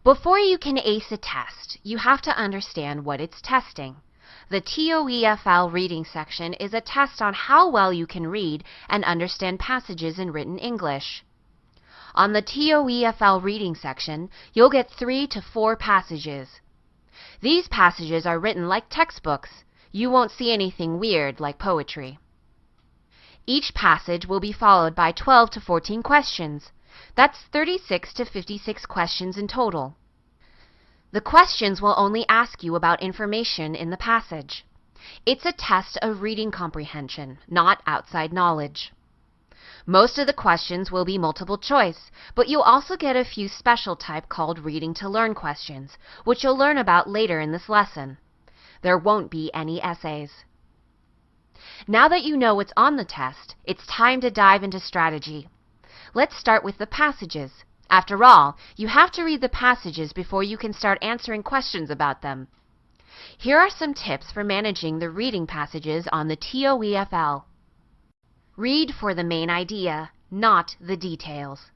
Before you can ace a test, you have to understand what it's testing. The TOEFL reading section is a test on how well you can read and understand passages in written English. On the TOEFL reading section, you'll get 3 to 4 passages. These passages are written like textbooks. You won't see anything weird like poetry. Each passage will be followed by 12 to 14 questions. That's 36 to 56 questions in total. The questions will only ask you about information in the passage. It's a test of reading comprehension, not outside knowledge. Most of the questions will be multiple choice, but you'll also get a few special type called reading to learn questions, which you'll learn about later in this lesson. There won't be any essays. Now that you know what's on the test, it's time to dive into strategy. Let's start with the passages. After all, you have to read the passages before you can start answering questions about them. Here are some tips for managing the reading passages on the TOEFL. Read for the main idea, not the details.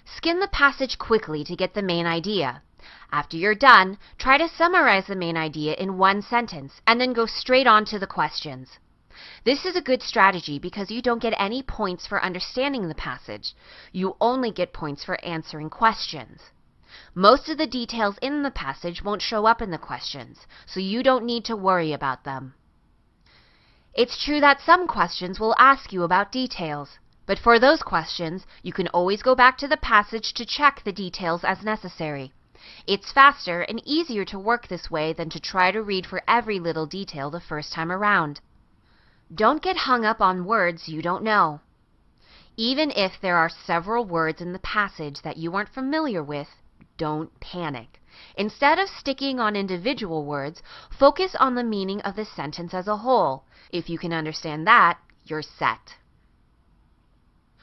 Skim the passage quickly to get the main idea. After you're done, try to summarize the main idea in one sentence and then go straight on to the questions. This is a good strategy because you don't get any points for understanding the passage. You only get points for answering questions. Most of the details in the passage won't show up in the questions, so you don't need to worry about them. It's true that some questions will ask you about details, but for those questions, you can always go back to the passage to check the details as necessary. It's faster and easier to work this way than to try to read for every little detail the first time around. Don't get hung up on words you don't know. Even if there are several words in the passage that you aren't familiar with, don't panic. Instead of sticking on individual words, focus on the meaning of the sentence as a whole. If you can understand that, you're set.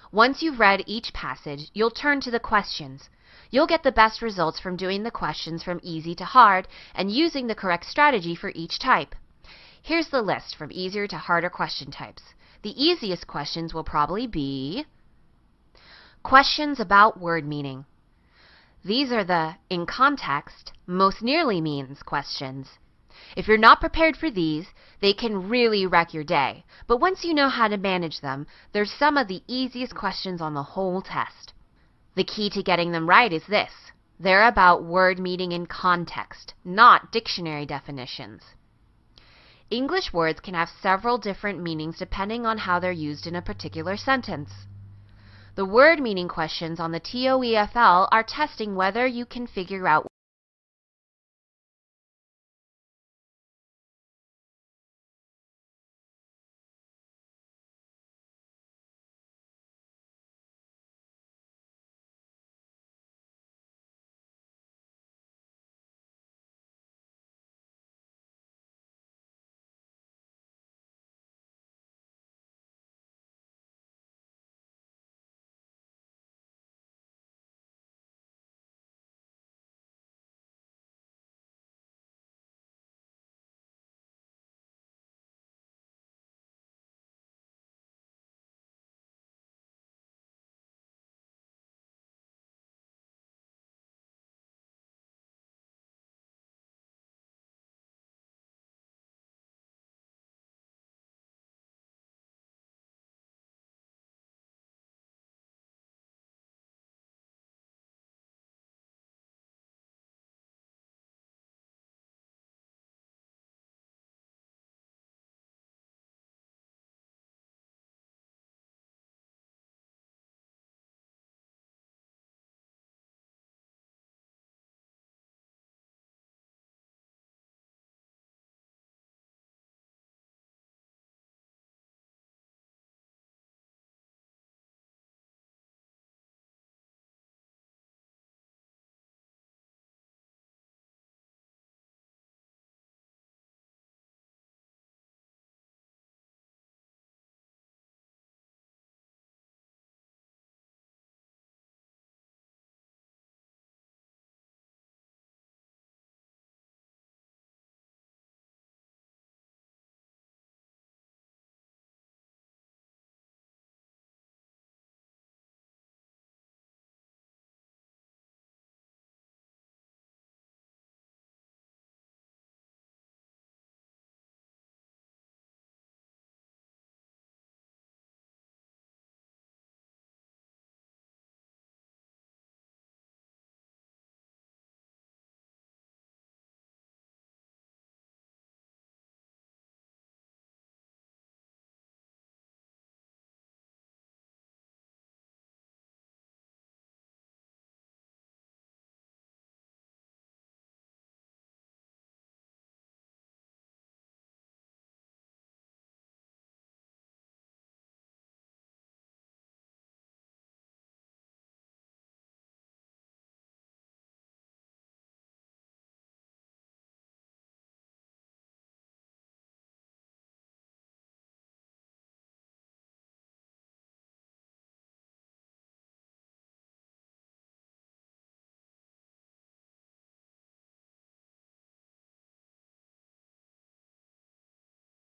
Once you've read each passage, you'll turn to the questions. You'll get the best results from doing the questions from easy to hard and using the correct strategy for each type. Here's the list from easier to harder question types. The easiest questions will probably be questions about word meaning. These are the in context, most nearly means questions. If you're not prepared for these, they can really wreck your day. But once you know how to manage them, they're some of the easiest questions on the whole test. The key to getting them right is this. They're about word meaning in context, not dictionary definitions. English words can have several different meanings depending on how they're used in a particular sentence. The word meaning questions on the TOEFL are testing whether you can figure out